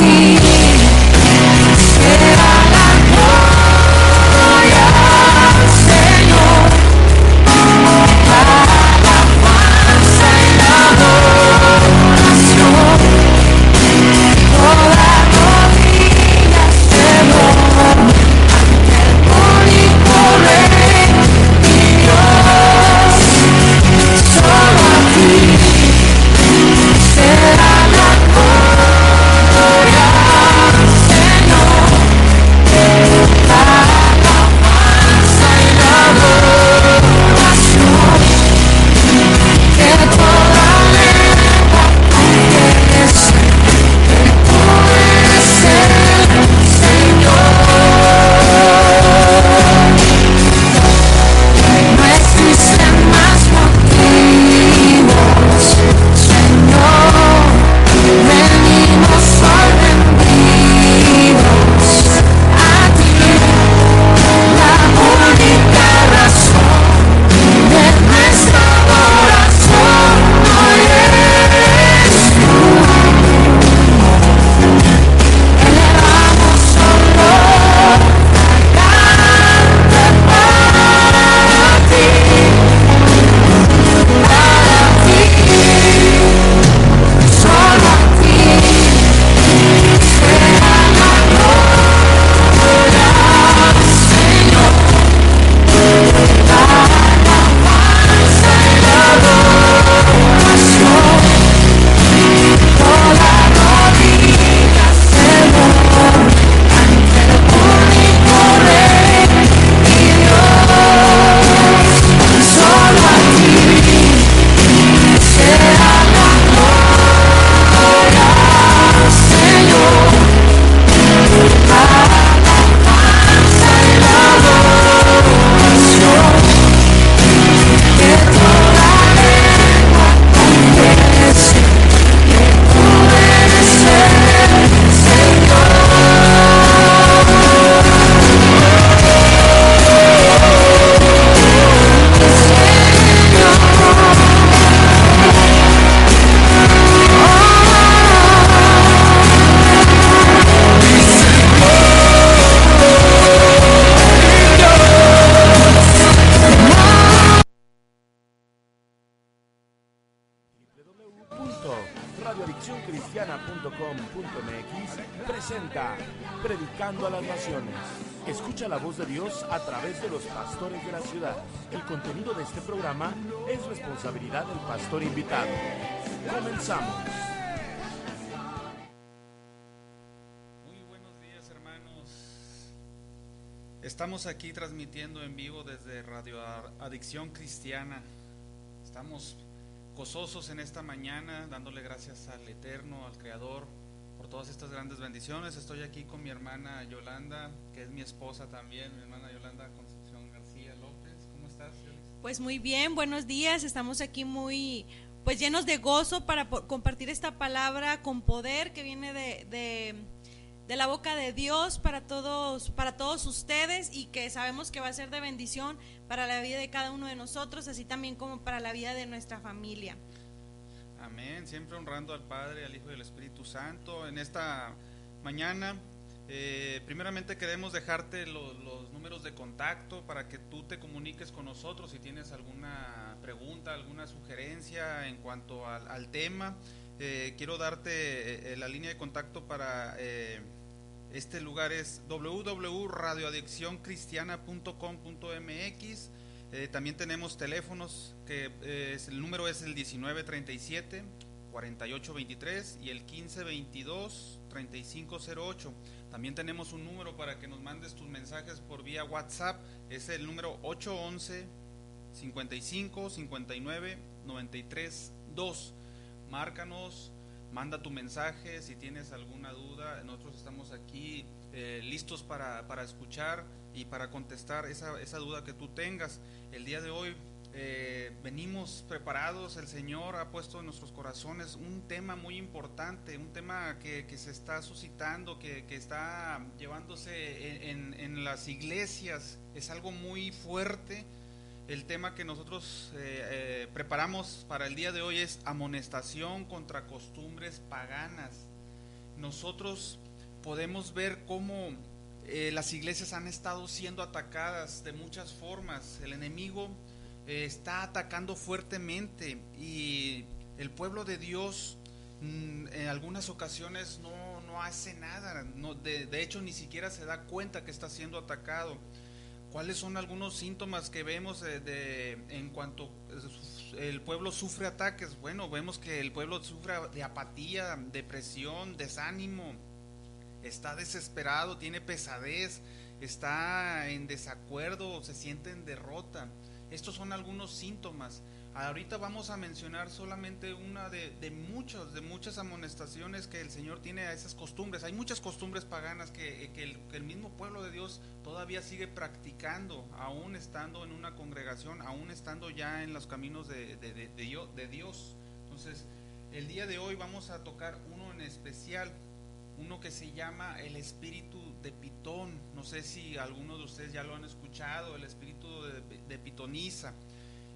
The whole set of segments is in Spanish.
www.radioadiccioncristiana.com.mx presenta Predicando a las Naciones. Escucha la voz de Dios a través de los pastores de la ciudad. El contenido de este programa es responsabilidad del pastor invitado. Comenzamos. Muy buenos días, hermanos. Estamos aquí transmitiendo en vivo desde Radio Adicción Cristiana. Estamos gozosos en esta mañana, dándole gracias al Eterno, al Creador, por todas estas grandes bendiciones. Estoy aquí con mi hermana Yolanda, que es mi esposa también, mi hermana Yolanda Concepción García López. ¿Cómo estás, Yolanda? Pues muy bien, buenos días. Estamos aquí muy llenos de gozo para compartir esta palabra con poder que viene de la boca de Dios para todos ustedes, y que sabemos que va a ser de bendición para la vida de cada uno de nosotros, así también como para la vida de nuestra familia. Amén, siempre honrando al Padre, al Hijo y al Espíritu Santo. En esta mañana, primeramente queremos dejarte los números de contacto para que tú te comuniques con nosotros si tienes alguna pregunta, alguna sugerencia en cuanto al tema. Quiero darte la línea de contacto para este lugar: es www.radioadiccioncristiana.com.mx. También tenemos teléfonos, que el número es el 1937-4823 y el 1522-3508. También tenemos un número para que nos mandes tus mensajes por vía WhatsApp, es el número 811-55-59-93-2. Márcanos, manda tu mensaje si tienes alguna duda. Nosotros estamos aquí listos para escuchar y para contestar esa duda que tú tengas. El día de hoy venimos preparados. El Señor ha puesto en nuestros corazones un tema muy importante, un tema que se está suscitando, que está llevándose en las iglesias. Es algo muy fuerte. El tema que nosotros preparamos para el día de hoy es amonestación contra costumbres paganas. nosotros podemos ver cómo las iglesias han estado siendo atacadas de muchas formas. El enemigo está atacando fuertemente y el pueblo de Dios en algunas ocasiones no hace nada, de hecho ni siquiera se da cuenta que está siendo atacado. ¿Cuáles son algunos síntomas que vemos en cuanto el pueblo sufre ataques? Bueno, vemos que el pueblo sufre de apatía, depresión, desánimo, está desesperado, tiene pesadez, está en desacuerdo, se siente en derrota. Estos son algunos síntomas. Ahorita vamos a mencionar solamente una de muchas amonestaciones que el Señor tiene a esas costumbres. Hay muchas costumbres paganas que el mismo pueblo de Dios todavía sigue practicando, aún estando en una congregación, aún estando ya en los caminos de Dios. Entonces, el día de hoy vamos a tocar uno en especial, uno que se llama el espíritu de Pitón. No sé si algunos de ustedes ya lo han escuchado, el espíritu de pitonisa.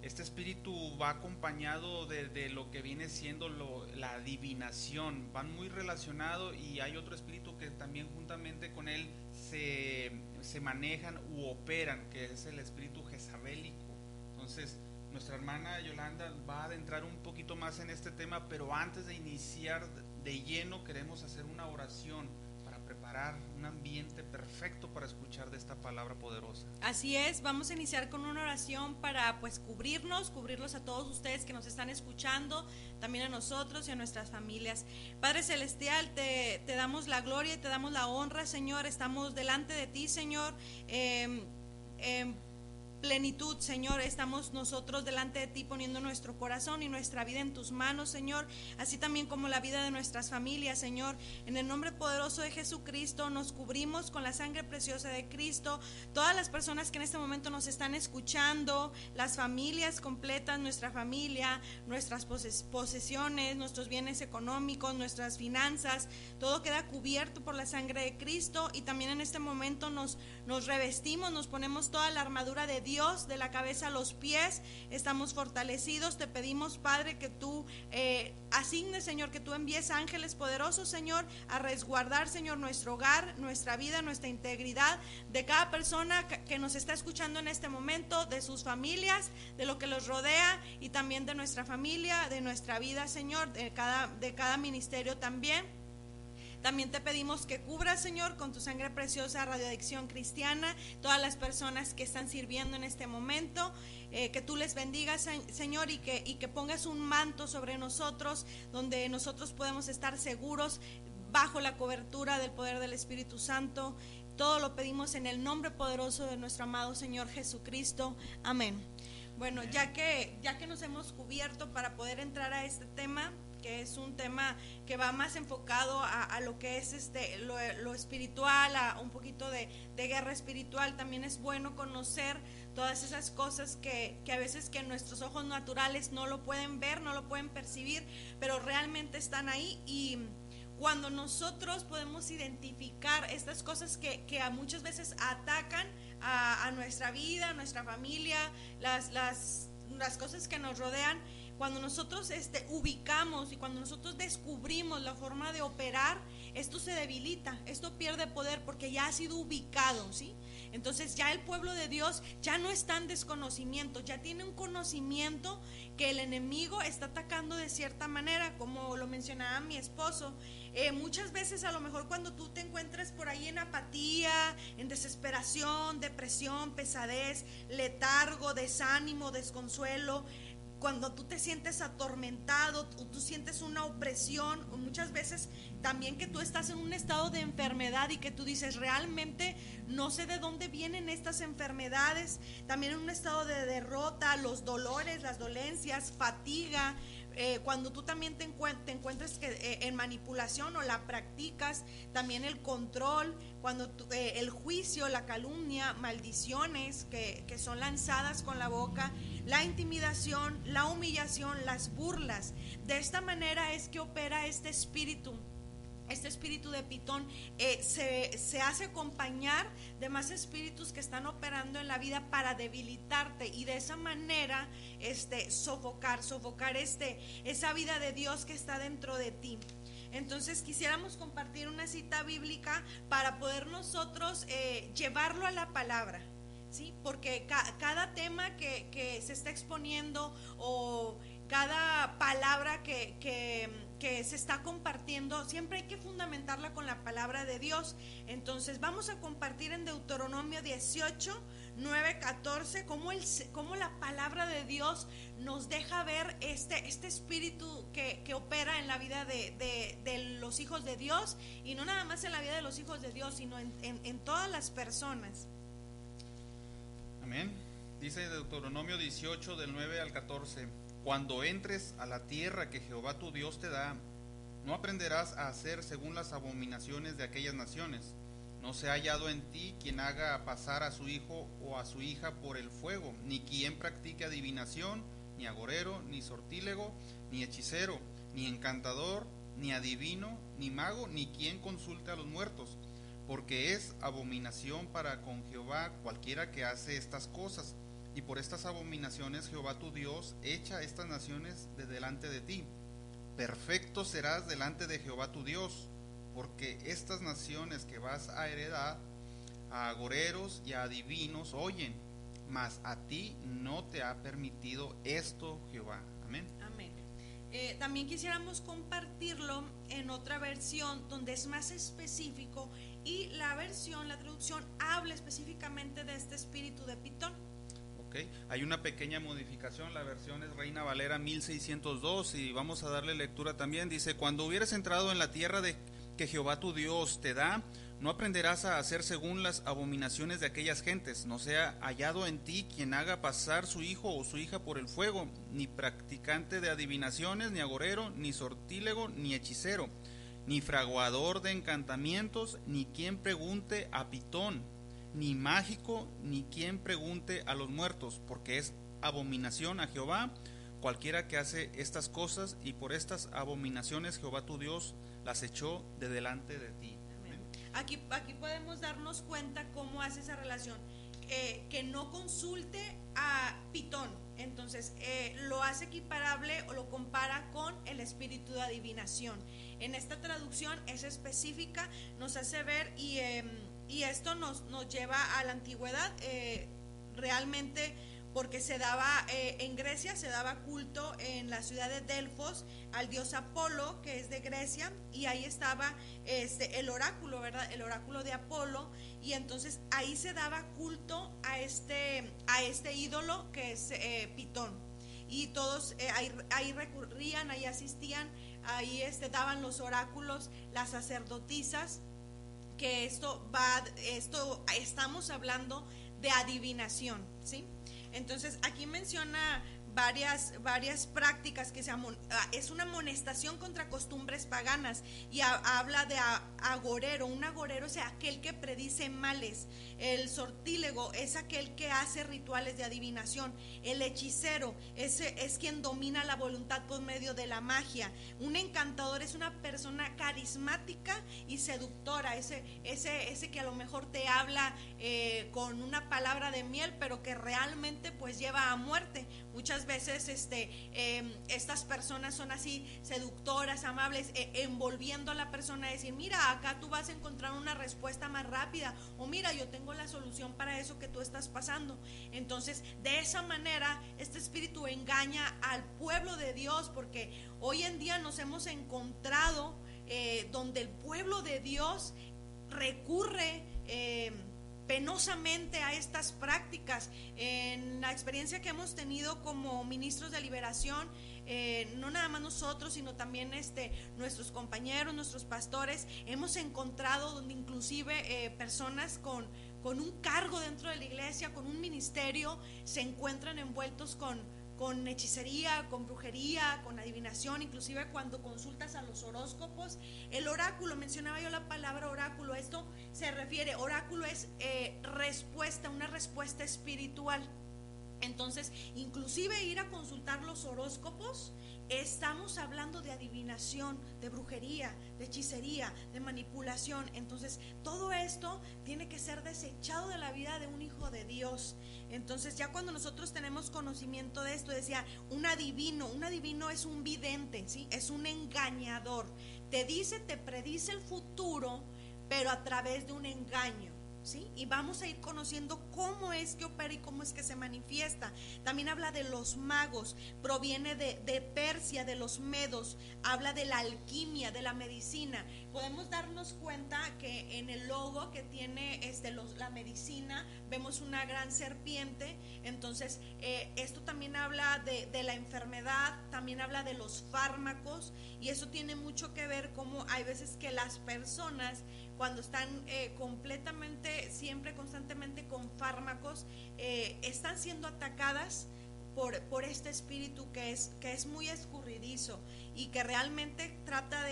Este espíritu va acompañado de lo que viene siendo la adivinación, van muy relacionados, y hay otro espíritu que también juntamente con él se manejan u operan, que es el espíritu jezabélico. Entonces, nuestra hermana Yolanda va a adentrar un poquito más en este tema, pero antes de iniciar de lleno queremos hacer una oración para preparar un ambiente perfecto para escuchar de esta palabra poderosa. Así es, vamos a iniciar con una oración para pues cubrirlos a todos ustedes que nos están escuchando, también a nosotros y a nuestras familias. Padre Celestial, te damos la gloria y te damos la honra, Señor. Estamos delante de ti, Señor, plenitud, Señor. Estamos nosotros delante de ti poniendo nuestro corazón y nuestra vida en tus manos, Señor, así también como la vida de nuestras familias, Señor. En el nombre poderoso de Jesucristo nos cubrimos con la sangre preciosa de Cristo. Todas las personas que en este momento nos están escuchando, las familias completas, nuestra familia, nuestras posesiones, nuestros bienes económicos, nuestras finanzas, todo queda cubierto por la sangre de Cristo. Y también en este momento nos revestimos, nos ponemos toda la armadura de Dios, de la cabeza a los pies, estamos fortalecidos. Te pedimos, Padre, que tú asignes, Señor, que tú envíes ángeles poderosos, Señor, a resguardar, Señor, nuestro hogar, nuestra vida, nuestra integridad, de cada persona que nos está escuchando en este momento, de sus familias, de lo que los rodea, y también de nuestra familia, de nuestra vida, Señor, de cada ministerio también. También te pedimos que cubras, Señor, con tu sangre preciosa Radio Adicción Cristiana, todas las personas que están sirviendo en este momento, que tú les bendigas, Señor, y que pongas un manto sobre nosotros, donde nosotros podemos estar seguros bajo la cobertura del poder del Espíritu Santo. Todo lo pedimos en el nombre poderoso de nuestro amado Señor Jesucristo. Amén. Bueno, ya que nos hemos cubierto para poder entrar a este tema, que es un tema que va más enfocado a lo que es lo espiritual, a un poquito de guerra espiritual. También es bueno conocer todas esas cosas que a veces que nuestros ojos naturales no lo pueden ver, no lo pueden percibir, pero realmente están ahí. Y cuando nosotros podemos identificar estas cosas que a muchas veces atacan a nuestra vida, a nuestra familia, las cosas que nos rodean, cuando nosotros ubicamos y cuando nosotros descubrimos la forma de operar, esto se debilita, esto pierde poder porque ya ha sido ubicado, ¿sí? Entonces ya el pueblo de Dios ya no está en desconocimiento, ya tiene un conocimiento que el enemigo está atacando de cierta manera, como lo mencionaba mi esposo. Muchas veces a lo mejor cuando tú te encuentres por ahí en apatía, en desesperación, depresión, pesadez, letargo, desánimo, desconsuelo, cuando tú te sientes atormentado, tú sientes una opresión, o muchas veces también que tú estás en un estado de enfermedad y que tú dices, realmente no sé de dónde vienen estas enfermedades, también en un estado de derrota, los dolores, las dolencias, fatiga, cuando tú también te encuentras en manipulación o la practicas, también el control, cuando el juicio, la calumnia, maldiciones que son lanzadas con la boca, la intimidación, la humillación, las burlas. De esta manera es que opera este espíritu de Pitón. Se hace acompañar de más espíritus que están operando en la vida para debilitarte y de esa manera sofocar esa vida de Dios que está dentro de ti. Entonces quisiéramos compartir una cita bíblica para poder nosotros llevarlo a la palabra, ¿sí? Porque cada tema que se está exponiendo o cada palabra que se está compartiendo, siempre hay que fundamentarla con la palabra de Dios. Entonces vamos a compartir en Deuteronomio 18, 9, 14, cómo la palabra de Dios nos deja ver este espíritu que opera en la vida de los hijos de Dios, y no nada más en la vida de los hijos de Dios, sino en todas las personas. Amén. Dice Deuteronomio 18 del 9 al 14: Cuando entres a la tierra que Jehová tu Dios te da, no aprenderás a hacer según las abominaciones de aquellas naciones. No se ha hallado en ti quien haga pasar a su hijo o a su hija por el fuego, ni quien practique adivinación, ni agorero, ni sortílego, ni hechicero, ni encantador, ni adivino, ni mago, ni quien consulte a los muertos, porque es abominación para con Jehová cualquiera que hace estas cosas. Y por estas abominaciones Jehová tu Dios echa estas naciones de delante de ti. Perfecto serás delante de Jehová tu Dios, porque estas naciones que vas a heredar a agoreros y a adivinos oyen, mas a ti no te ha permitido esto Jehová. Amén. Amén. También quisiéramos compartirlo en otra versión donde es más específico, y la traducción habla específicamente de este espíritu de Pitón. Okay. Hay una pequeña modificación, la versión es Reina Valera 1602 y vamos a darle lectura también. Dice: Cuando hubieres entrado en la tierra que Jehová tu Dios te da, no aprenderás a hacer según las abominaciones de aquellas gentes. No sea hallado en ti quien haga pasar su hijo o su hija por el fuego, ni practicante de adivinaciones, ni agorero, ni sortílego, ni hechicero, ni fraguador de encantamientos, ni quien pregunte a Pitón, ni mágico, ni quien pregunte a los muertos, porque es abominación a Jehová cualquiera que hace estas cosas, y por estas abominaciones Jehová tu Dios las echó de delante de ti. Amén. Aquí podemos darnos cuenta cómo hace esa relación, que no consulte a Pitón. Entonces lo hace equiparable o lo compara con el espíritu de adivinación. En esta traducción es específica, nos hace ver, y esto nos lleva a la antigüedad, realmente, porque se daba en Grecia, se daba culto en la ciudad de Delfos al dios Apolo, que es de Grecia, y ahí estaba el oráculo, ¿verdad? El oráculo de Apolo, y entonces ahí se daba culto a este ídolo que es Pitón, y todos ahí recurrían, ahí asistían, ahí daban los oráculos las sacerdotisas, que estamos hablando de adivinación, ¿sí? Entonces aquí menciona varias prácticas que es una amonestación contra costumbres paganas, y habla de agorero. Un agorero es aquel que predice males. El sortílego es aquel que hace rituales de adivinación. El hechicero es quien domina la voluntad por medio de la magia. Un encantador es una persona carismática y seductora, ese que a lo mejor te habla con una palabra de miel, pero que realmente pues lleva a muerte. Muchas veces estas personas son así, seductoras, amables, envolviendo a la persona, a decir: mira, acá tú vas a encontrar una respuesta más rápida, o mira, yo tengo la solución para eso que tú estás pasando. Entonces, de esa manera, este espíritu engaña al pueblo de Dios, porque hoy en día nos hemos encontrado donde el pueblo de Dios recurre penosamente a estas prácticas. En la experiencia que hemos tenido como ministros de liberación, no nada más nosotros, sino también nuestros compañeros, nuestros pastores, hemos encontrado donde inclusive personas con un cargo dentro de la iglesia, con un ministerio, se encuentran envueltos con hechicería, con brujería, con adivinación. Inclusive cuando consultas a los horóscopos, el oráculo, mencionaba yo la palabra oráculo, esto se refiere, oráculo es respuesta, una respuesta espiritual. Entonces, inclusive ir a consultar los horóscopos, estamos hablando de adivinación, de brujería, de hechicería, de manipulación. Entonces, todo esto tiene que ser desechado de la vida de un hijo de Dios. Entonces, ya cuando nosotros tenemos conocimiento de esto, decía, un adivino es un vidente, ¿sí? Es un engañador. te dice, te predice el futuro, pero a través de un engaño, ¿sí? Y vamos a ir conociendo cómo es que opera y cómo es que se manifiesta. También habla de los magos, proviene de Persia, de los medos, habla de la alquimia, de la medicina. Podemos darnos cuenta que en el logo que tiene la medicina vemos una gran serpiente. Entonces esto también habla de la enfermedad, también habla de los fármacos, y eso tiene mucho que ver como hay veces que las personas cuando están completamente, siempre, constantemente con fármacos, están siendo atacadas por este espíritu que es muy escurridizo y que realmente trata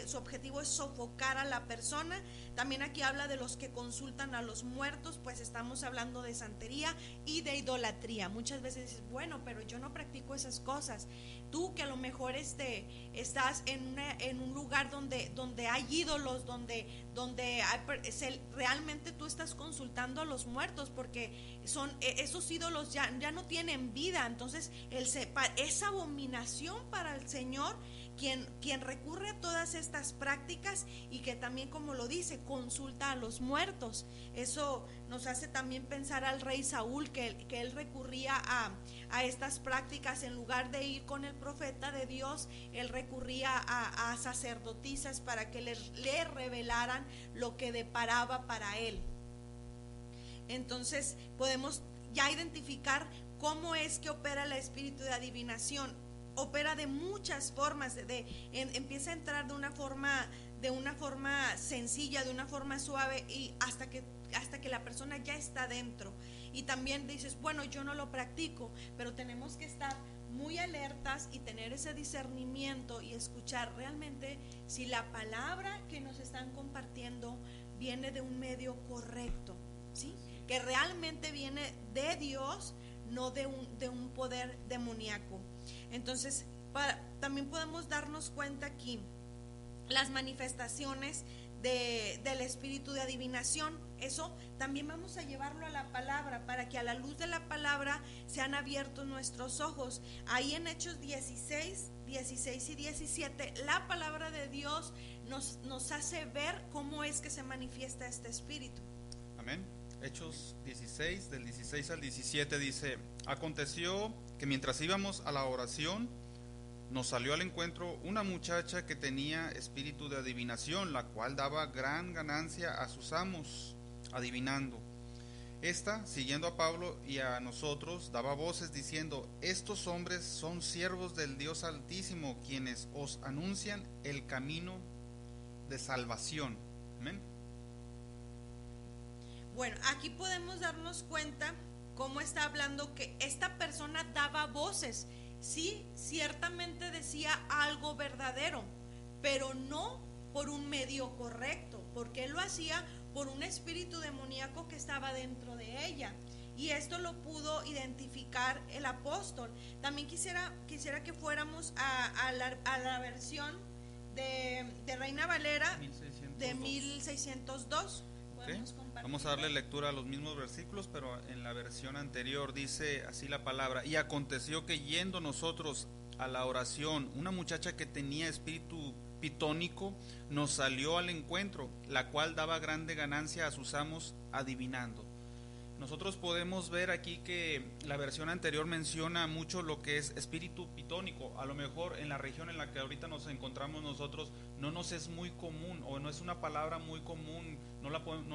su objetivo es sofocar a la persona. También aquí habla de los que consultan a los muertos, pues estamos hablando de santería y de idolatría. Muchas veces dices, bueno, pero yo no practico esas cosas. Tú que a lo mejor estás en un lugar donde hay ídolos, donde realmente tú estás consultando a los muertos, porque esos ídolos ya no tienen vida. Entonces es abominación para el Señor quien recurre a todas estas prácticas y que también, como lo dice, consulta a los muertos. Eso nos hace también pensar al rey Saúl, que él recurría a estas prácticas. En lugar de ir con el profeta de Dios, él recurría a sacerdotisas para que le revelaran lo que deparaba para él. Entonces podemos ya identificar cómo es que opera el espíritu de adivinación. Opera de muchas formas, empieza a entrar de una forma sencilla, de una forma suave, y hasta que la persona ya está dentro. Y también dices, bueno, yo no lo practico, pero tenemos que estar muy alertas y tener ese discernimiento y escuchar realmente si la palabra que nos están compartiendo viene de un medio correcto, ¿sí? Que realmente viene de Dios, no de un poder demoníaco. Entonces también podemos darnos cuenta aquí las manifestaciones del espíritu de adivinación. Eso también vamos a llevarlo a la palabra, para que a la luz de la palabra sean abiertos nuestros ojos. Ahí en Hechos 16 y 17, la palabra de Dios nos hace ver cómo es que se manifiesta este espíritu. Amén. Hechos 16, del 16 al 17 dice: aconteció que mientras íbamos a la oración, nos salió al encuentro una muchacha que tenía espíritu de adivinación, la cual daba gran ganancia a sus amos, adivinando. Esta, siguiendo a Pablo y a nosotros, daba voces diciendo: estos hombres son siervos del Dios Altísimo, quienes os anuncian el camino de salvación. Amén. Bueno, aquí podemos darnos cuenta cómo está hablando que esta persona daba voces. Sí, ciertamente decía algo verdadero, pero no por un medio correcto, porque él lo hacía por un espíritu demoníaco que estaba dentro de ella. Y esto lo pudo identificar el apóstol. También quisiera que fuéramos a la versión de Reina Valera 1602. de 1602. Okay. Vamos a darle lectura a los mismos versículos, pero en la versión anterior dice así la palabra: y aconteció que yendo nosotros a la oración, una muchacha que tenía espíritu pitónico nos salió al encuentro, la cual daba grande ganancia a sus amos adivinando. Nosotros podemos ver aquí que la versión anterior menciona mucho lo que es espíritu pitónico. A lo mejor en la región en la que ahorita nos encontramos nosotros no nos es muy común, o no es una palabra muy común, no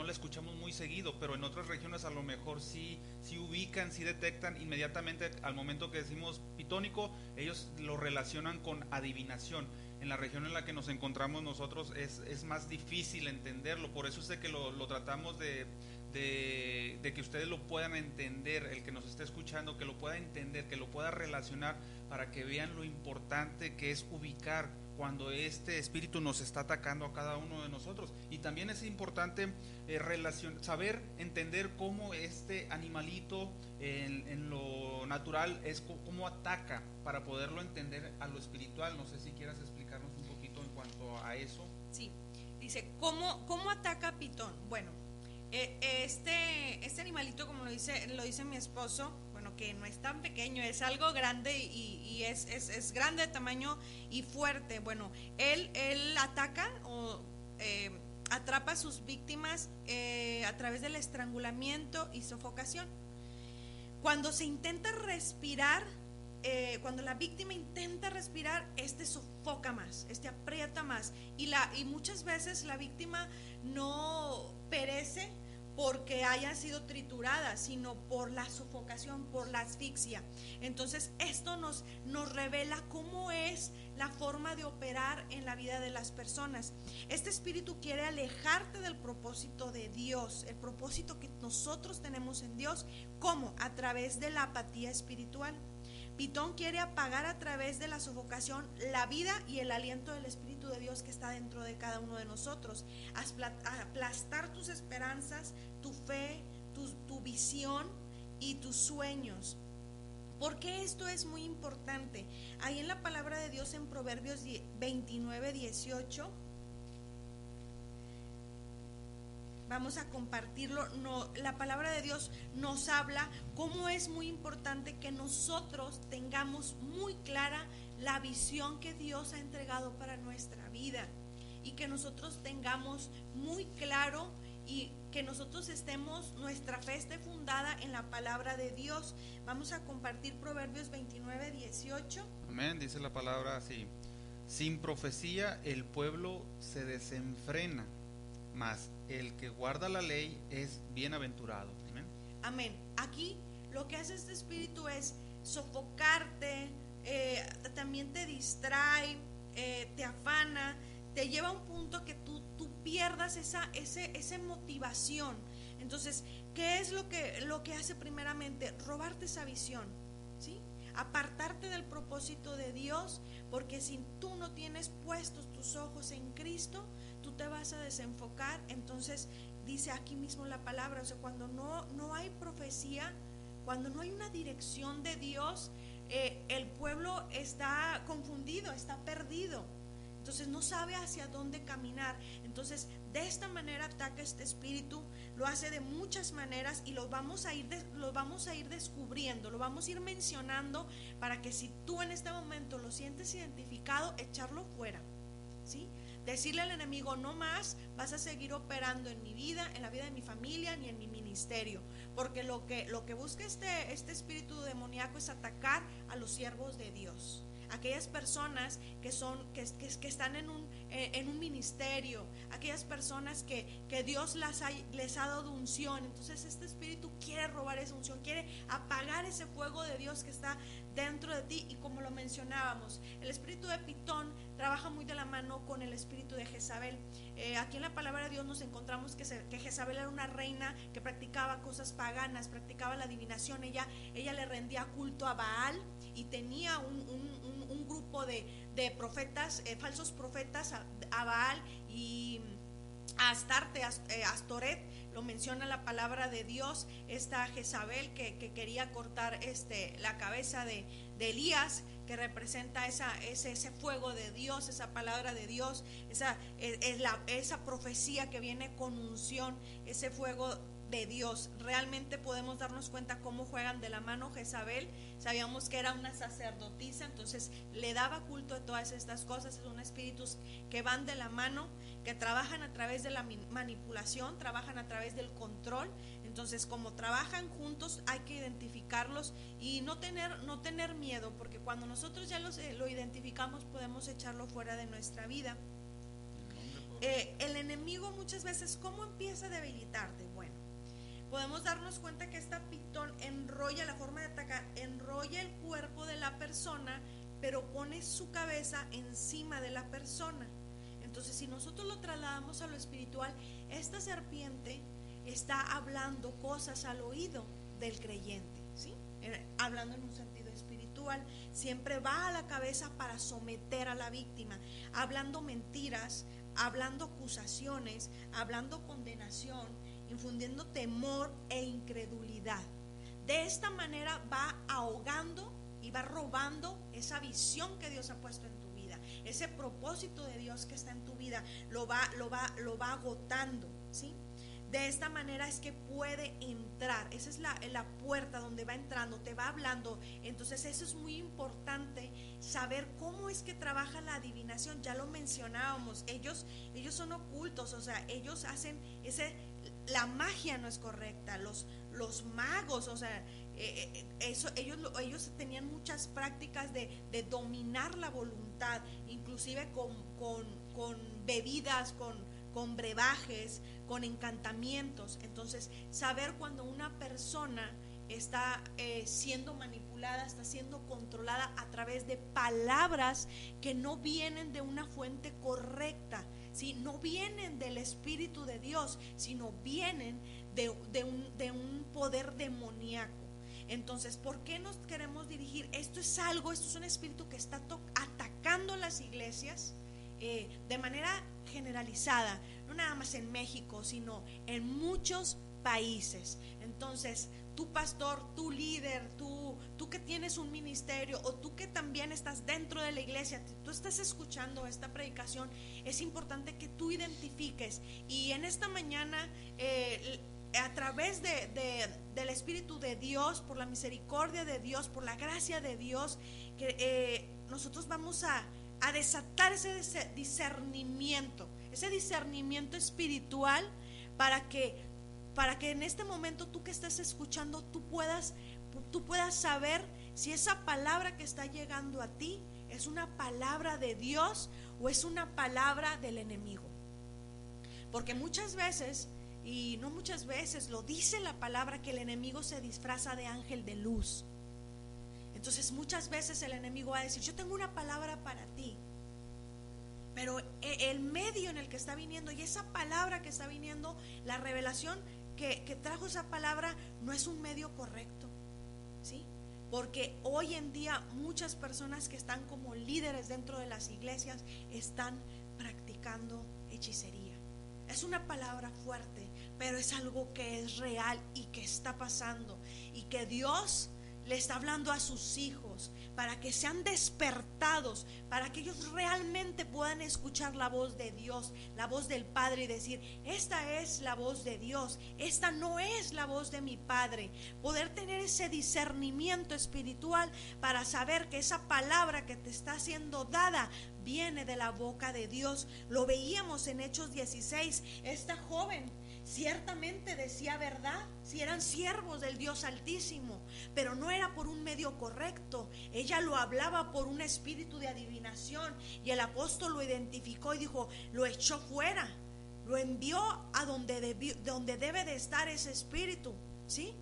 la escuchamos muy seguido, pero en otras regiones a lo mejor sí ubican, sí detectan inmediatamente al momento que decimos pitónico, ellos lo relacionan con adivinación. En la región en la que nos encontramos nosotros es más difícil entenderlo, por eso es de que lo tratamos de que ustedes lo puedan entender, el que nos esté escuchando, que lo pueda entender, que lo pueda relacionar, para que vean lo importante que es ubicar cuando este espíritu nos está atacando a cada uno de nosotros. Y también es importante saber, entender cómo este animalito en lo natural es cómo ataca, para poderlo entender a lo espiritual. No sé si quieras explicarnos un poquito en cuanto a eso. Sí, dice, ¿cómo ataca Pitón? Bueno, este animalito, como lo dice mi esposo, bueno, porque no es tan pequeño, es algo grande y es grande de tamaño y fuerte. Bueno, él ataca o atrapa a sus víctimas a través del estrangulamiento y sofocación. Cuando se intenta respirar, cuando la víctima intenta respirar, sofoca más, aprieta más, y muchas veces la víctima no perece porque haya sido triturada, sino por la sofocación, por la asfixia. Entonces esto nos revela cómo es la forma de operar en la vida de las personas. Este espíritu quiere alejarte del propósito de Dios, el propósito que nosotros tenemos en Dios. ¿Cómo? A través de la apatía espiritual. Pitón quiere apagar a través de la sofocación la vida y el aliento del Espíritu de Dios que está dentro de cada uno de nosotros, aplastar tus esperanzas, tu fe, tu visión y tus sueños. ¿Por qué esto es muy importante? Ahí en la palabra de Dios en Proverbios 29:18, vamos a compartirlo. La palabra de Dios nos habla cómo es muy importante que nosotros tengamos muy clara la visión que Dios ha entregado para nuestra vida, y que nosotros tengamos muy claro y que nosotros nuestra fe esté fundada en la palabra de Dios. Vamos a compartir Proverbios 29:18. Amén, dice la palabra así: sin profecía el pueblo se desenfrena, mas el que guarda la ley es bienaventurado. Amén. Amén. Aquí lo que hace este espíritu es sofocarte, también te distrae, te afana, te lleva a un punto que tú pierdas esa motivación. Entonces, ¿qué es lo que hace primeramente? Robarte esa visión, ¿sí? Apartarte del propósito de Dios, porque si tú no tienes puestos tus ojos en Cristo, tú te vas a desenfocar. Entonces dice aquí mismo la palabra, o sea, cuando no hay profecía, cuando no hay una dirección de Dios, el pueblo está confundido, está perdido. Entonces no sabe hacia dónde caminar. Entonces de esta manera ataca este espíritu. Lo hace de muchas maneras y lo vamos a ir descubriendo, lo vamos a ir mencionando, para que si tú en este momento lo sientes identificado, echarlo fuera, ¿sí? Decirle al enemigo: no más vas a seguir operando en mi vida, en la vida de mi familia, ni en mi ministerio, porque lo que busca este espíritu demoníaco es atacar a los siervos de Dios, aquellas personas que están en un ministerio, aquellas personas que Dios les ha dado unción. Entonces este espíritu quiere robar esa unción, quiere apagar ese fuego de Dios que está dentro de ti. Y como lo mencionábamos, el espíritu de Pitón trabaja muy de la mano con el espíritu de Jezabel. Aquí en la palabra de Dios nos encontramos que Jezabel era una reina que practicaba cosas paganas, practicaba la adivinación. Ella le rendía culto a Baal y tenía un grupo de profetas, falsos profetas a Baal y a Astarte, Astoret, lo menciona la palabra de Dios. Esta Jezabel que quería cortar la cabeza de Elías, que representa ese fuego de Dios, esa palabra de Dios, esa profecía que viene con unción, ese fuego de Dios. Realmente podemos darnos cuenta cómo juegan de la mano. Jezabel, sabíamos que era una sacerdotisa, entonces le daba culto a todas estas cosas. Son espíritus que van de la mano, que trabajan a través de la manipulación, trabajan a través del control. Entonces, como trabajan juntos, hay que identificarlos y no tener miedo, porque cuando nosotros ya lo identificamos, podemos echarlo fuera de nuestra vida. El enemigo muchas veces, ¿cómo empieza a debilitarte? Bueno, podemos darnos cuenta que esta Pitón enrolla, la forma de atacar, enrolla el cuerpo de la persona, pero pone su cabeza encima de la persona. Entonces, si nosotros lo trasladamos a lo espiritual, esta serpiente está hablando cosas al oído del creyente, ¿sí? Hablando en un sentido espiritual, siempre va a la cabeza para someter a la víctima, hablando mentiras, hablando acusaciones, hablando condenación, infundiendo temor e incredulidad. De esta manera va ahogando y va robando esa visión que Dios ha puesto en tu vida, ese propósito de Dios que está en tu vida, lo va agotando, ¿sí? De esta manera es que puede entrar. Esa es la puerta donde va entrando, te va hablando. Entonces eso es muy importante, saber cómo es que trabaja la adivinación. Ya lo mencionábamos, ellos son ocultos, o sea, ellos hacen la magia no es correcta, los magos, o sea, ellos tenían muchas prácticas de dominar la voluntad, inclusive con bebidas, con brebajes, con encantamientos. Entonces, saber cuando una persona está siendo manipulada, está siendo controlada a través de palabras que no vienen de una fuente correcta, ¿sí? No vienen del Espíritu de Dios, sino vienen de un poder demoníaco. Entonces, ¿por qué nos queremos dirigir? Esto es un espíritu que está atacando las iglesias de manera generalizada, no nada más en México, sino en muchos países. Entonces, tu pastor, tu líder, tú que tienes un ministerio, o tú que también estás dentro de la iglesia, tú estás escuchando esta predicación, es importante que tú identifiques. Y en esta mañana, a través del Espíritu de Dios, por la misericordia de Dios, por la gracia de Dios, que nosotros vamos a desatar ese discernimiento espiritual, para que en este momento, tú que estás escuchando, tú puedas saber si esa palabra que está llegando a ti es una palabra de Dios o es una palabra del enemigo. Porque muchas veces, y no muchas veces, lo dice la palabra, que el enemigo se disfraza de ángel de luz. Entonces muchas veces el enemigo va a decir: yo tengo una palabra para ti, pero el medio en el que está viniendo, y esa palabra que está viniendo, la revelación que trajo esa palabra, no es un medio correcto, ¿sí? Porque hoy en día muchas personas que están como líderes dentro de las iglesias están practicando hechicería. Es una palabra fuerte, pero es algo que es real y que está pasando, y que Dios le está hablando a sus hijos para que sean despertados, para que ellos realmente puedan escuchar la voz de Dios, la voz del Padre, y decir: esta es la voz de Dios, esta no es la voz de mi Padre. Poder tener ese discernimiento espiritual para saber que esa palabra que te está siendo dada viene de la boca de Dios. Lo veíamos en Hechos 16, esta joven ciertamente decía verdad, si eran siervos del Dios Altísimo, pero no era por un medio correcto. Ella lo hablaba por un espíritu de adivinación, y el apóstol lo identificó y dijo: lo echó fuera, lo envió a donde debe de estar ese espíritu, ¿sí?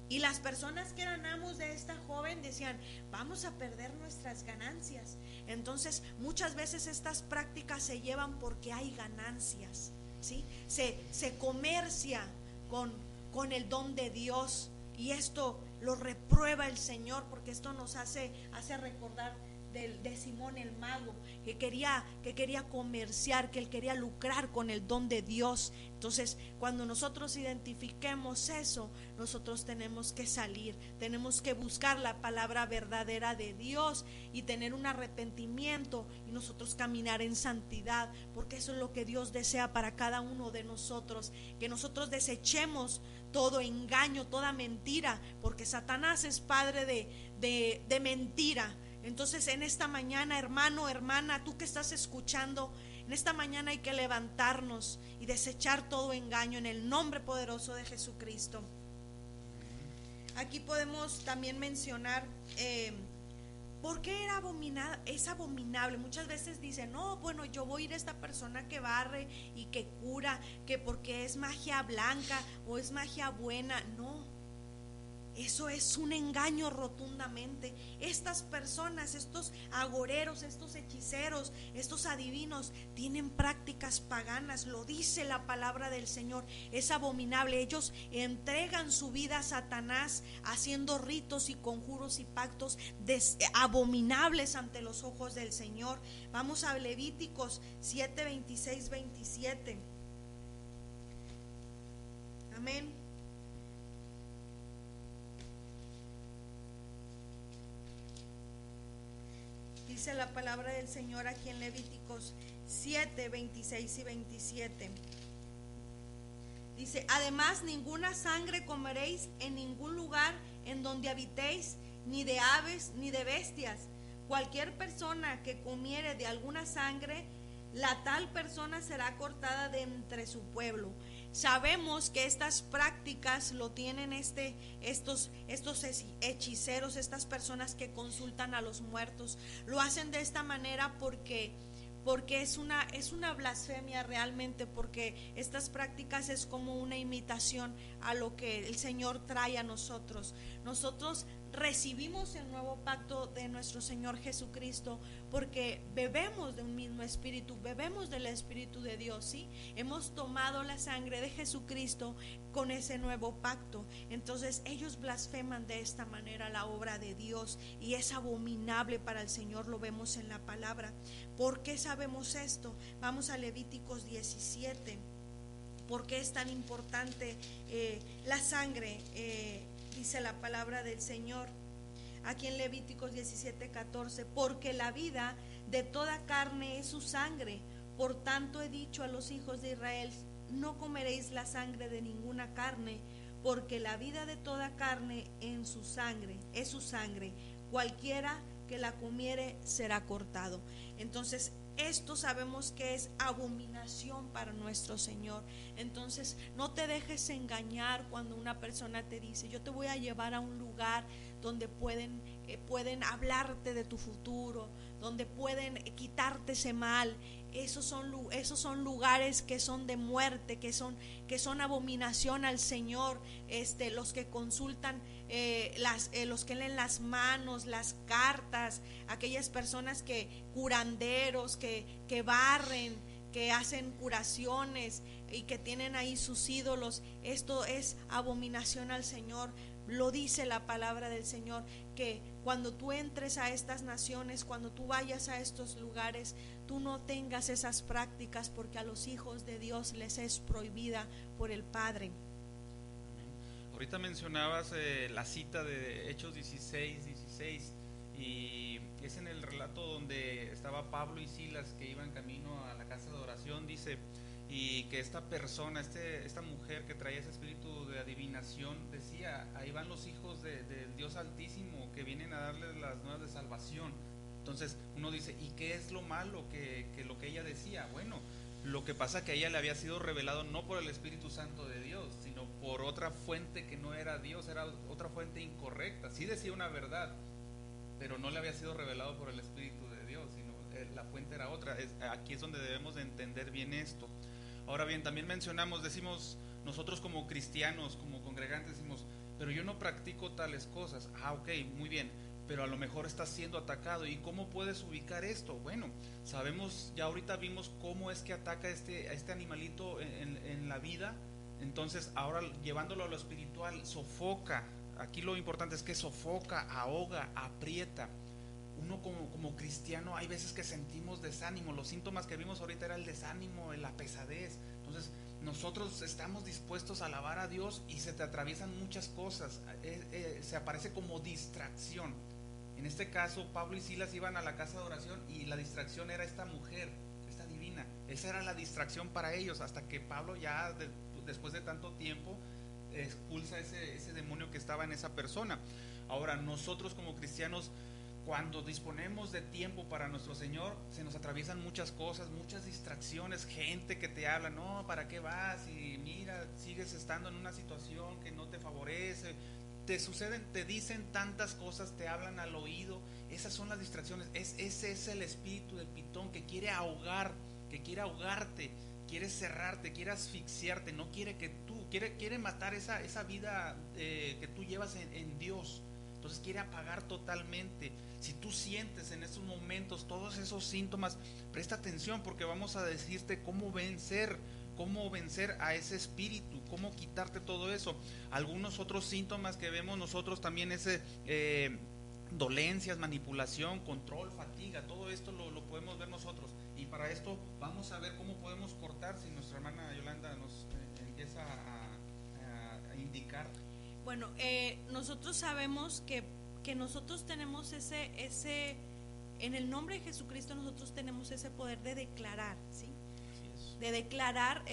Y las personas que eran amos de esta joven decían: vamos a perder nuestras ganancias. Entonces muchas veces estas prácticas se llevan porque hay ganancias, ¿sí? Se comercia con el don de Dios, y esto lo reprueba el Señor, porque esto nos hace recordar de Simón el mago, que quería comerciar, que él quería lucrar con el don de Dios. Entonces, cuando nosotros identifiquemos eso, nosotros tenemos que salir, tenemos que buscar la palabra verdadera de Dios y tener un arrepentimiento, y nosotros caminar en santidad, porque eso es lo que Dios desea para cada uno de nosotros, que nosotros desechemos todo engaño, toda mentira, porque Satanás es padre de mentira. Entonces, en esta mañana, hermano, hermana, tú que estás escuchando, en esta mañana hay que levantarnos y desechar todo engaño en el nombre poderoso de Jesucristo. Aquí podemos también mencionar ¿por qué es abominable? Muchas veces dicen: no, bueno, yo voy a ir a esta persona que barre y que cura, que porque es magia blanca o es magia buena. No, eso es un engaño rotundamente. Estas personas, estos agoreros, estos hechiceros, estos adivinos, tienen prácticas paganas. Lo dice la palabra del Señor. Es abominable. Ellos entregan su vida a Satanás, haciendo ritos y conjuros y pactos abominables ante los ojos del Señor. Vamos a Levíticos 7, 26, 27. Amén. Dice la palabra del Señor aquí en Levíticos 7, 26 y 27. Dice, además ninguna sangre comeréis en ningún lugar en donde habitéis, ni de aves ni de bestias. Cualquier persona que comiere de alguna sangre, la tal persona será cortada de entre su pueblo. Sabemos que estas prácticas lo tienen estos hechiceros, estas personas que consultan a los muertos. Lo hacen de esta manera porque es una blasfemia realmente, porque estas prácticas es como una imitación a lo que el Señor trae a nosotros. Nosotros recibimos el nuevo pacto de nuestro Señor Jesucristo porque bebemos de un mismo espíritu, bebemos del Espíritu de Dios, ¿sí? Hemos tomado la sangre de Jesucristo con ese nuevo pacto. Entonces ellos blasfeman de esta manera la obra de Dios y es abominable para el Señor, lo vemos en la palabra. ¿Por qué sabemos esto? Vamos a Levíticos 17. ¿Por qué es tan importante la sangre? Dice la palabra del Señor aquí en Levíticos 17:14, porque la vida de toda carne es su sangre. Por tanto he dicho a los hijos de Israel, no comeréis la sangre de ninguna carne, porque la vida de toda carne en su sangre es su sangre. Cualquiera que la comiere será cortado. Entonces esto sabemos que es abominación para nuestro Señor. Entonces no te dejes engañar cuando una persona te dice, yo te voy a llevar a un lugar donde pueden hablarte de tu futuro, donde pueden quitarte ese mal. Esos son lugares que son de muerte, que son abominación al Señor. Los que consultan, los que leen las manos, las cartas, aquellas personas curanderos que barren, que hacen curaciones y que tienen ahí sus ídolos. Esto es abominación al Señor. Lo dice la palabra del Señor, que cuando tú entres a estas naciones, cuando tú vayas a estos lugares, tú no tengas esas prácticas, porque a los hijos de Dios les es prohibida por el Padre. Ahorita mencionabas la cita de Hechos 16 y es en el relato donde estaba Pablo y Silas que iban camino a la casa de oración, dice, y que esta persona, esta mujer que traía ese espíritu de adivinación, decía, ahí van los hijos del Dios Altísimo que vienen a darles las nuevas de salvación. Entonces uno dice, ¿y qué es lo malo que lo que ella decía? Bueno, lo que pasa que a ella le había sido revelado no por el Espíritu Santo de Dios, sino por otra fuente que no era Dios, era otra fuente incorrecta. Sí decía una verdad, pero no le había sido revelado por el Espíritu de Dios, sino la fuente era otra. Aquí es donde debemos de entender bien esto. Ahora bien, también decimos nosotros como cristianos, como congregantes, decimos, pero yo no practico tales cosas. Ok, muy bien, pero a lo mejor estás siendo atacado. ¿Y cómo puedes ubicar esto? Bueno, sabemos, ya ahorita vimos cómo es que ataca a este animalito en la vida. Entonces ahora llevándolo a lo espiritual, sofoca. Aquí lo importante es que sofoca, ahoga, aprieta. Uno como cristiano hay veces que sentimos desánimo. Los síntomas que vimos ahorita era el desánimo, la pesadez. Entonces nosotros estamos dispuestos a alabar a Dios y se te atraviesan muchas cosas. Se aparece como distracción. En este caso Pablo y Silas iban a la casa de oración y la distracción era esta mujer, esta divina. Esa era la distracción para ellos, hasta que Pablo ya después de tanto tiempo expulsa ese demonio que estaba en esa persona. Ahora nosotros como cristianos, cuando disponemos de tiempo para nuestro Señor, se nos atraviesan muchas cosas, muchas distracciones, gente que te habla, no, ¿para qué vas? Y mira, sigues estando en una situación que no te favorece, te dicen tantas cosas, te hablan al oído. Esas son las distracciones. Ese es el espíritu del pitón que quiere ahogar, que quiere ahogarte, quiere cerrarte, quiere asfixiarte, no quiere quiere matar esa vida que tú llevas en Dios. Entonces quiere apagar totalmente. Si tú sientes en estos momentos todos esos síntomas, presta atención, porque vamos a decirte cómo vencer a ese espíritu, cómo quitarte todo eso. Algunos otros síntomas que vemos nosotros también es dolencias, manipulación, control, fatiga. Todo esto lo podemos ver nosotros, y para esto vamos a ver cómo podemos cortar, si nuestra hermana Yolanda nos empieza a indicar. Bueno, nosotros sabemos que nosotros tenemos en el nombre de Jesucristo nosotros tenemos ese poder de declarar, ¿sí? De declarar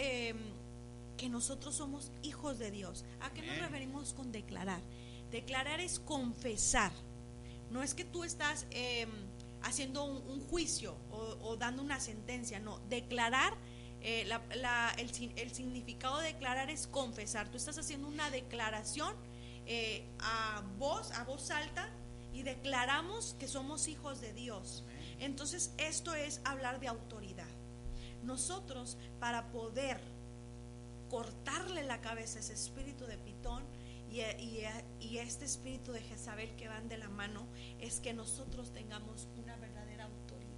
que nosotros somos hijos de Dios. ¿A qué nos referimos con declarar? Declarar es confesar. No es que tú estás haciendo un juicio o dando una sentencia. No, declarar, el significado de declarar es confesar. Tú estás haciendo una declaración a voz alta, y declaramos que somos hijos de Dios. Entonces esto es hablar de autoridad. Nosotros, para poder cortarle la cabeza a ese espíritu de Pitón y este espíritu de Jezabel que van de la mano, es que nosotros tengamos una verdadera autoridad.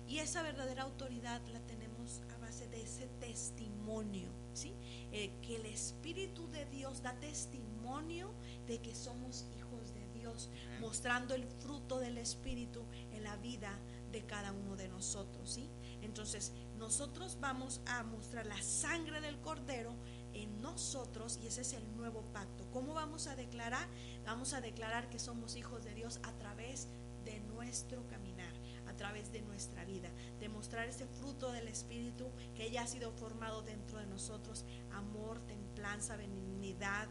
Y esa verdadera autoridad la tenemos a base de ese testimonio, ¿sí? Que el Espíritu de Dios da testimonio de que somos hijos de Dios, mostrando el fruto del Espíritu en la vida de cada uno de nosotros, ¿sí? Entonces nosotros vamos a mostrar la sangre del Cordero en nosotros, y ese es el nuevo pacto. ¿Cómo vamos a declarar? Vamos a declarar que somos hijos de Dios a través de nuestro caminar, a través de nuestra vida, demostrar ese fruto del Espíritu que ya ha sido formado dentro de nosotros: amor, templanza, benignidad,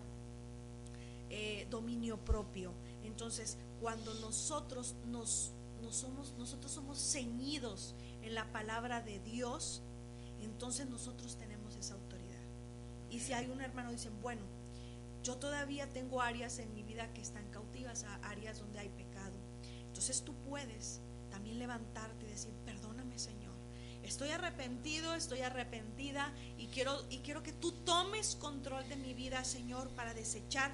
dominio propio. Entonces, cuando nosotros somos ceñidos en la palabra de Dios, entonces nosotros tenemos esa autoridad. Y si hay un hermano dice, bueno, yo todavía tengo áreas en mi vida que están cautivas, áreas donde hay pecado, entonces tú puedes también levantarte y decir, perdóname, Señor, estoy arrepentido, estoy arrepentida, y quiero que tú tomes control de mi vida, Señor, para desechar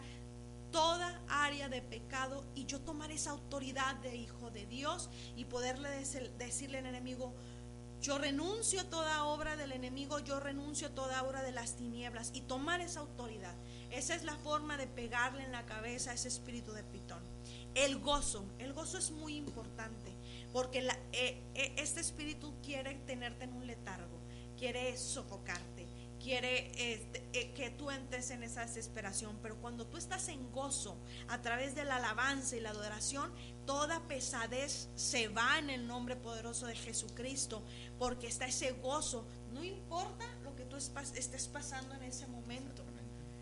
toda área de pecado, y yo tomar esa autoridad de hijo de Dios y poderle decirle al enemigo, yo renuncio a toda obra del enemigo, yo renuncio a toda obra de las tinieblas, y tomar esa autoridad. Esa es la forma de pegarle en la cabeza a ese espíritu de Pitón. El gozo es muy importante, porque este espíritu quiere tenerte en un letargo, quiere sofocarte, quiere que tú entres en esa desesperación. Pero cuando tú estás en gozo a través de la alabanza y la adoración, toda pesadez se va en el nombre poderoso de Jesucristo, porque está ese gozo. No importa lo que tú estés pasando en ese momento,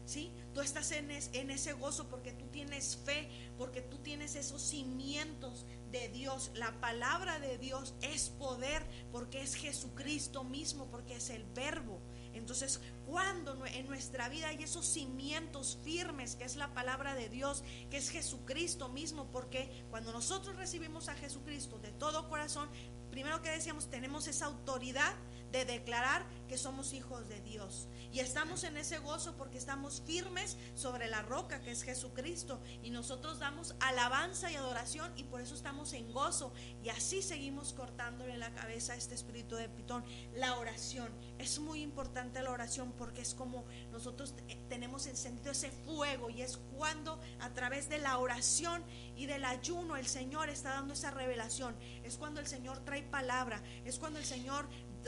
¿sí? Tú estás en ese gozo porque tú tienes fe, porque tú tienes esos cimientos de Dios. La palabra de Dios es poder, porque es Jesucristo mismo, porque es el Verbo. Entonces, cuando en nuestra vida hay esos cimientos firmes, que es la palabra de Dios, que es Jesucristo mismo, porque cuando nosotros recibimos a Jesucristo de todo corazón, primero que decíamos, tenemos esa autoridad de declarar que somos hijos de Dios, y estamos en ese gozo porque estamos firmes sobre la roca que es Jesucristo, y nosotros damos alabanza y adoración, y por eso estamos en gozo, y así seguimos cortándole la cabeza a este espíritu de Pitón. La oración es muy importante, la oración, porque es como nosotros tenemos encendido ese fuego, y es cuando a través de la oración y del ayuno el Señor está dando esa revelación, es cuando el Señor trae palabra, es cuando el Señor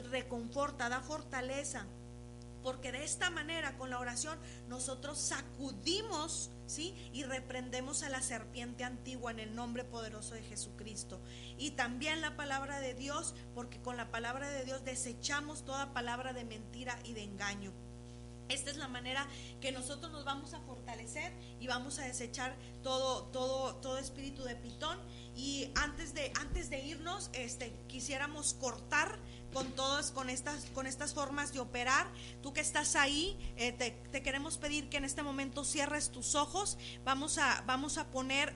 reconforta, da fortaleza, porque de esta manera, con la oración, nosotros sacudimos, ¿sí?, y reprendemos a la serpiente antigua en el nombre poderoso de Jesucristo. Y también la palabra de Dios, porque con la palabra de Dios desechamos toda palabra de mentira y de engaño. Esta es la manera que nosotros nos vamos a fortalecer y vamos a desechar todo espíritu de Pitón. Y antes de irnos, quisiéramos cortar con estas formas de operar. Tú que estás ahí, te queremos pedir que en este momento cierres tus ojos. Vamos a poner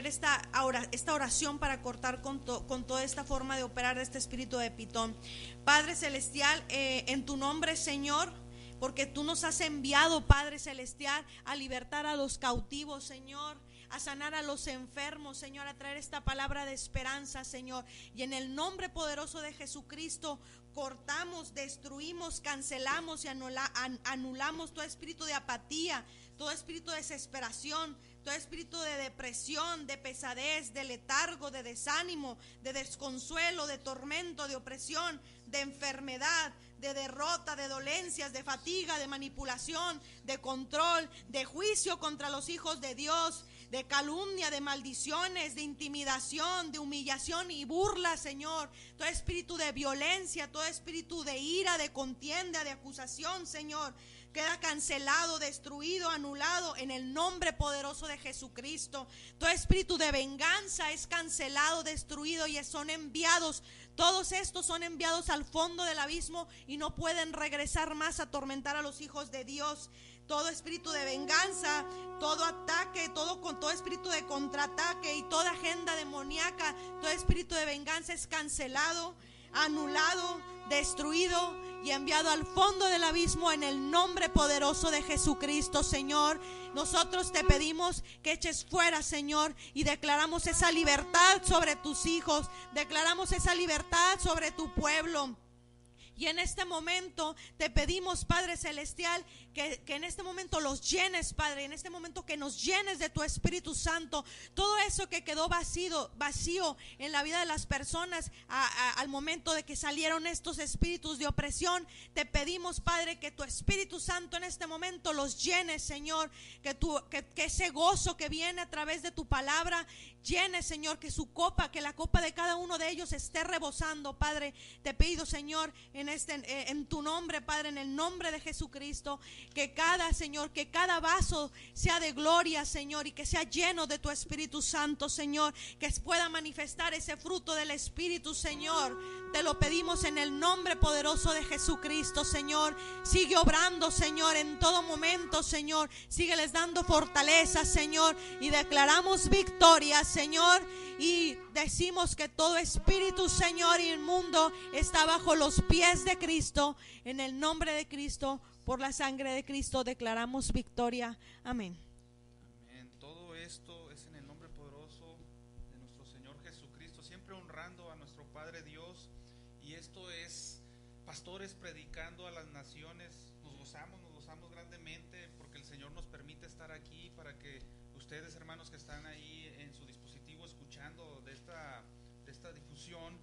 esta oración para cortar con toda esta forma de operar de este espíritu de Pitón. Padre celestial, en tu nombre, Señor, porque tú nos has enviado, Padre celestial, a libertar a los cautivos, Señor, a sanar a los enfermos, Señor, a traer esta palabra de esperanza, Señor. Y en el nombre poderoso de Jesucristo cortamos, destruimos, cancelamos y anulamos todo espíritu de apatía, todo espíritu de desesperación, todo espíritu de depresión, de pesadez, de letargo, de desánimo, de desconsuelo, de tormento, de opresión, de enfermedad, de derrota, de dolencias, de fatiga, de manipulación, de control, de juicio contra los hijos de Dios, de calumnia, de maldiciones, de intimidación, de humillación y burla, Señor. Todo espíritu de violencia, todo espíritu de ira, de contienda, de acusación, Señor, queda cancelado, destruido, anulado en el nombre poderoso de Jesucristo. Todo espíritu de venganza es cancelado, destruido y son enviados. Todos estos son enviados al fondo del abismo y no pueden regresar más a atormentar a los hijos de Dios. Todo espíritu de venganza, todo ataque, todo espíritu de contraataque y toda agenda demoníaca, todo espíritu de venganza es cancelado, anulado, destruido y enviado al fondo del abismo en el nombre poderoso de Jesucristo, Señor. Nosotros te pedimos que eches fuera, Señor, y declaramos esa libertad sobre tus hijos, declaramos esa libertad sobre tu pueblo. Y en este momento te pedimos, Padre Celestial, que en este momento los llenes, Padre, en este momento que nos llenes de tu Espíritu Santo. Todo eso que quedó vacío en la vida de las personas al momento de que salieron estos espíritus de opresión, te pedimos, Padre, que tu Espíritu Santo en este momento los llene, Señor, que ese gozo que viene a través de tu palabra llene, Señor, que la copa de cada uno de ellos esté rebosando, Padre. Te pido, Señor, en tu nombre, Padre, en el nombre de Jesucristo, que cada vaso sea de gloria, Señor, y que sea lleno de tu Espíritu Santo, Señor, que pueda manifestar ese fruto del Espíritu, Señor. Te lo pedimos en el nombre poderoso de Jesucristo, Señor. Sigue obrando, Señor, en todo momento, Señor. Sígueles dando fortaleza, Señor, y declaramos victoria, Señor, y decimos que todo espíritu, Señor, inmundo está bajo los pies de Cristo. En el nombre de Cristo, por la sangre de Cristo, declaramos victoria. Amén. Amén. Todo esto es en el nombre poderoso de nuestro Señor Jesucristo, siempre honrando a nuestro Padre Dios. Y esto es Pastores Predicando a las Naciones. Nos gozamos grandemente porque el Señor nos permite estar aquí para que ustedes, hermanos, que están ahí en su dispositivo escuchando de esta difusión,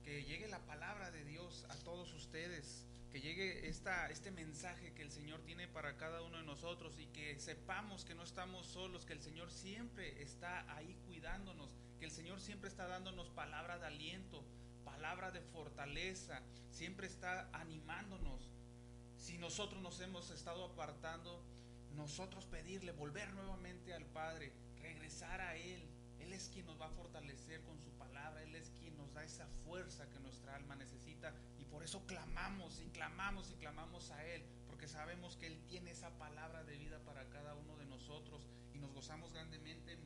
que llegue la palabra de Dios a todos ustedes, que llegue este mensaje que el Señor tiene para cada uno de nosotros, y que sepamos que no estamos solos, que el Señor siempre está ahí cuidándonos, que el Señor siempre está dándonos palabra de aliento, palabra de fortaleza, siempre está animándonos. Si nosotros nos hemos estado apartando, nosotros pedirle, volver nuevamente al Padre, regresar a Él. Él es quien nos va a fortalecer con su palabra, Él es quien nos da esa fuerza que nuestra alma necesita, y por eso clamamos y clamamos y clamamos a Él, porque sabemos que Él tiene esa palabra de vida para cada uno de nosotros, y nos gozamos grandemente.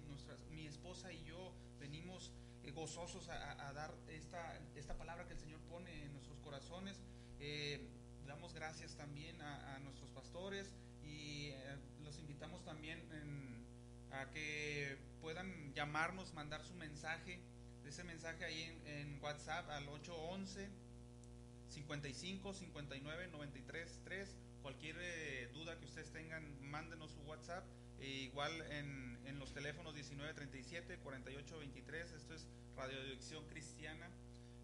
Mi esposa y yo venimos gozosos a dar esta palabra que el Señor pone en nuestros corazones. Damos gracias también a nuestros pastores, y los invitamos también a que puedan llamarnos, mandar su mensaje, ese mensaje ahí en WhatsApp al 811 55 59 93 3. Cualquier duda que ustedes tengan, mándenos su WhatsApp. Igual en los teléfonos 1937 48 23. Esto es Radiodicción Cristiana,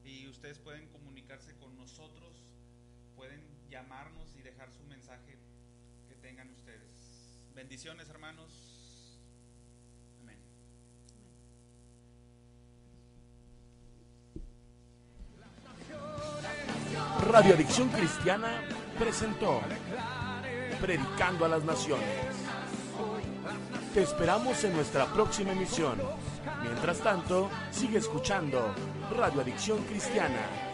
y ustedes pueden comunicarse con nosotros, pueden llamarnos y dejar su mensaje que tengan ustedes. Bendiciones, hermanos. Amén. Radioadicción Cristiana presentó Predicando a las Naciones. Te esperamos en nuestra próxima emisión. Mientras tanto, sigue escuchando Radioadicción Cristiana.